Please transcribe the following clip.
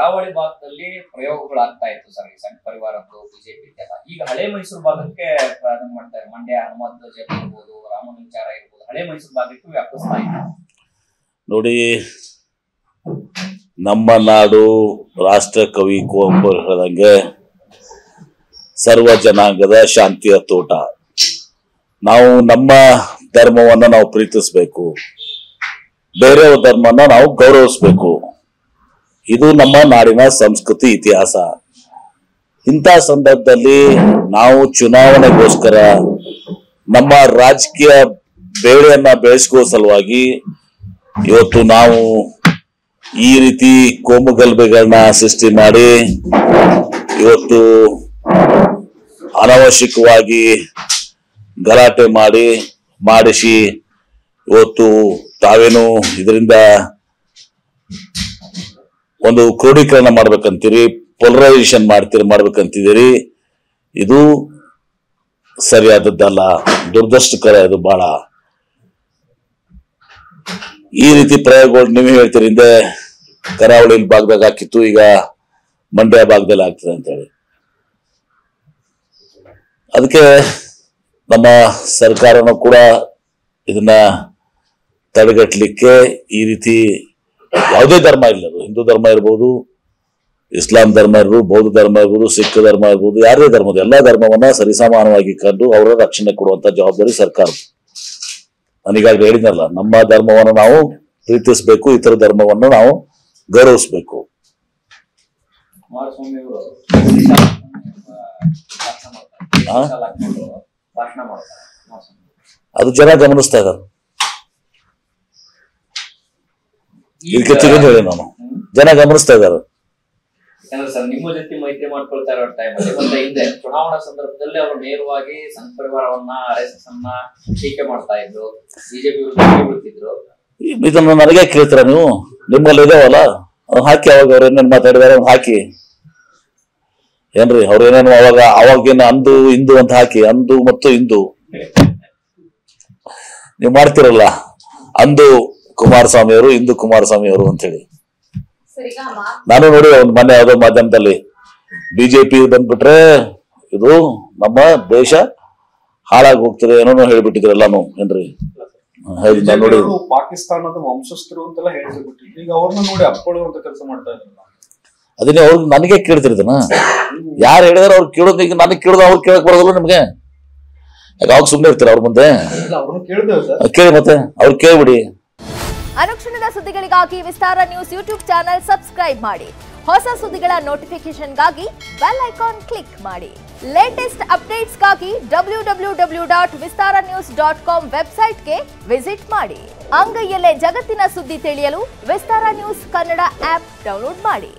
ಕರಾವಳಿ ಭಾಗದಲ್ಲಿ ಪ್ರಯೋಗಗಳಾಗ್ತಾ ಇತ್ತು ಸರ್, ಈ ಸಂಘ ಪರಿವಾರದ್ದು ಬಿಜೆಪಿ ಇದೆಲ್ಲ. ಈಗ ಹಳೆ ಮೈಸೂರು ಭಾಗಕ್ಕೆ ಪ್ರಾರಂಭ ಮಾಡ್ತಾರೆ. ಮಂಡ್ಯ ಹನುಮಂತ ಜನ ಇರ್ಬೋದು, ರಾಮಲಿಂಗಾಚಾರ ಇರ್ಬೋದು, ಹಳೆ ಮೈಸೂರು ಭಾಗಕ್ಕೆ ವ್ಯಾಪಿಸ್ತಾ ಇದೆ. ನೋಡಿ, ನಮ್ಮ ನಾಡು ರಾಷ್ಟ್ರ ಕವಿ ಕುವೆಂಪು ಹೇಳಿದಂಗೆ ಸರ್ವ ಜನಾಂಗದ ಶಾಂತಿಯ ತೋಟ. ನಾವು ನಮ್ಮ ಧರ್ಮವನ್ನ ನಾವು ಪ್ರೀತಿಸಬೇಕು, ಬೇರೆಯವ್ರ ಧರ್ಮನ ನಾವು ಗೌರವಿಸಬೇಕು. ಇದು ನಮ್ಮ ನಾಡಿನ ಸಂಸ್ಕೃತಿ, ಇತಿಹಾಸ. ಇಂಥ ಸಂದರ್ಭದಲ್ಲಿ ನಾವು ಚುನಾವಣೆಗೋಸ್ಕರ ನಮ್ಮ ರಾಜಕೀಯ ಬೇಳೆಯನ್ನ ಬೆಳೆಸ್ಕೋ ಸಲುವಾಗಿ ಇವತ್ತು ನಾವು ಈ ರೀತಿ ಕೋಮುಗಲಭೆಗಳನ್ನ ಸೃಷ್ಟಿ ಮಾಡಿ ಇವತ್ತು ಅನಾವಶ್ಯಕವಾಗಿ ಗಲಾಟೆ ಮಾಡಿಸಿ ಇವತ್ತು ತಾವೇನು ಇದರಿಂದ ಒಂದು ಕ್ರೋಢೀಕರಣ ಮಾಡ್ಬೇಕಂತೀರಿ, ಪೊಲರೈಸೇಷನ್ ಮಾಡ್ಬೇಕಂತಿದ್ದೀರಿ. ಇದು ಸರಿಯಾದದ್ದಲ್ಲ, ದುರದೃಷ್ಟಕರ. ಇದು ಬಹಳ ಈ ರೀತಿ ಪ್ರಯೋಗಗಳು ನೀವೇ ಹೇಳ್ತೀರಿ, ಹಿಂದೆ ಕರಾವಳಿ ಭಾಗದಾಗ ಹಾಕಿತ್ತು, ಈಗ ಮಂಡ್ಯ ಭಾಗದಲ್ಲಿ ಆಗ್ತದೆ ಅಂತೇಳಿ. ಅದಕ್ಕೆ ನಮ್ಮ ಸರ್ಕಾರನೂ ಕೂಡ ಇದನ್ನ ತಡೆಗಟ್ಟಲಿಕ್ಕೆ ಈ ರೀತಿ ಯಾವುದೇ ಧರ್ಮ ಇಲ್ಲ, ಹಿಂದೂ ಧರ್ಮ ಇರ್ಬೋದು, ಇಸ್ಲಾಂ ಧರ್ಮ ಇರ್ಬೋದು, ಬೌದ್ಧ ಧರ್ಮ ಇರ್ಬೋದು, ಸಿಖ್ ಧರ್ಮ ಇರ್ಬೋದು, ಯಾರೇ ಧರ್ಮದ ಎಲ್ಲಾ ಧರ್ಮವನ್ನ ಸರಿಸಮಾನವಾಗಿ ಕಂಡು ಅವರ ರಕ್ಷಣೆ ಕೊಡುವಂತ ಜವಾಬ್ದಾರಿ ಸರ್ಕಾರ. ನಾನೀಗಾಗಲೇ ಹೇಳಿದ್ನಲ್ಲ, ನಮ್ಮ ಧರ್ಮವನ್ನು ನಾವು ಪ್ರೀತಿಸಬೇಕು, ಇತರ ಧರ್ಮವನ್ನು ನಾವು ಗೌರವಿಸಬೇಕು. ಅದು ಜನ ಗಮನಿಸ್ತಾ ಇದ್ದಾರೆ. ಇದಕ್ಕೆ ಹೇಳಿ ನಾನು, ಜನ ಗಮನಿಸ್ತಾ ಇದ್ದಾರೆ. ಸರ್, ನಿಮ್ಮ ಜೊತೆ ಮೈತ್ರಿ ಮಾಡ್ಕೊಳ್ತಾ ಇರೋ ಟೈಮಲ್ಲಿ ಮತ್ತೆ ಹಿಂದೆ ಚುನಾವಣಾ ಸಂದರ್ಭದಲ್ಲಿ ಅವರು ನೇರವಾಗಿ ಸಂಘ ಪರಿವಾರವನ್ನ RSS ಅನ್ನ ಟೀಕೆ ಮಾಡ್ತಾ ಇದ್ರು, ಬಿಜೆಪಿ ವಿರುದ್ಧ ಬಿಡ್ತಿದ್ರು. ಇದನ್ನ ನನಗೆ ಕೇಳ್ತೀರಾ ನೀವು? ನಿಮ್ಮಲ್ಲಿ ಇದಾವಲ್ಲ, ಹಾಕಿ. ಅವಾಗ ಅವ್ರು ಏನೇನು ಮಾತಾಡಿದಾರೆ ಹಾಕಿ ಏನ್ರಿ? ಅವ್ರು ಏನೇನು ಅವಾಗೇನು ಅಂದು ಇಂದು ಅಂತ ಹಾಕಿ, ಅಂದು ಮತ್ತು ಇಂದು ನೀವು ಮಾಡ್ತಿರಲ್ಲ, ಅಂದು ಕುಮಾರಸ್ವಾಮಿ ಅವರು, ಇಂದು ಕುಮಾರಸ್ವಾಮಿ ಅವರು ಅಂತ ಹೇಳಿ. ನಾನು ನೋಡಿ ಒಂದು ಮೊನ್ನೆ ಯಾವುದೋ ಮಾಧ್ಯಮದಲ್ಲಿ ಬಿಜೆಪಿ ಬಂದ್ಬಿಟ್ರೆ ಇದು ನಮ್ಮ ದೇಶ ಹಾಳಾಗಿ ಹೋಗ್ತದೆ ಏನೋ ಹೇಳ್ಬಿಟ್ಟಿದ್ರೆಲ್ಲಾನು, ಏನ್ರಿ? ನೋಡಿ, ಪಾಕಿಸ್ತಾನದ ವಂಶಸ್ಥರು ಅಂತೆಲ್ಲ ಹೇಳ್ತಿರ್ಬಿಟ್ಟು ಈಗ ಅವ್ರನ್ನ ನೋಡಿ ಅಪ್ಕೊಳ್ಳುವಂತ ಕೆಲಸ ಮಾಡ್ತಾ ಇದ್ರಲ್ಲ. ಅದನ್ನೇ ಅವ್ರು ನನಗೆ ಕೇಳ್ತಿರ್ದನ, ಯಾರು ಹೇಳಿದಾರೆ ಅವ್ರು ಕೇಳೋದು. ಈಗ ನನಗೆ ಕೇಳೋದು ಅವ್ರು ಕೇಳಕ್ ಬರೋದಿಲ್ಲ ನಿಮ್ಗೆ? ಯಾವಾಗ ಸುಮ್ಮನೆ ಇರ್ತೀರ ಅವ್ರ ಮುಂದೆ? ಕೇಳಿ, ಮತ್ತೆ ಅವ್ರು ಕೇಳ್ಬಿಡಿ. ಅನುಕ್ಷಣದ ಸುದ್ದಿಗಳಿಗಾಗಿ ವಿಸ್ತಾರ ನ್ಯೂಸ್ ಯೂಟ್ಯೂಬ್ ಚಾನೆಲ್ ಸಬ್ಸ್ಕ್ರೈಬ್ ಮಾಡಿ. ಹೊಸ ಸುದ್ದಿಗಳ ನೋಟಿಫಿಕೇಶನ್ಗಾಗಿ ಬೆಲ್ ಐಕಾನ್ ಕ್ಲಿಕ್ ಮಾಡಿ. ಲೇಟೆಸ್ಟ್ ಅಪ್ಡೇಟ್ಸ್ಗಾಗಿ www.vistaranews.com ವೆಬ್ಸೈಟ್ಗೆ ವಿಸಿಟ್ ಮಾಡಿ. ಅಂಗೈಯಲ್ಲೇ ಜಗತ್ತಿನ ಸುದ್ದಿ ತಿಳಿಯಲು ವಿಸ್ತಾರ ನ್ಯೂಸ್ ಕನ್ನಡ ಆಪ್ ಡೌನ್ಲೋಡ್ ಮಾಡಿ.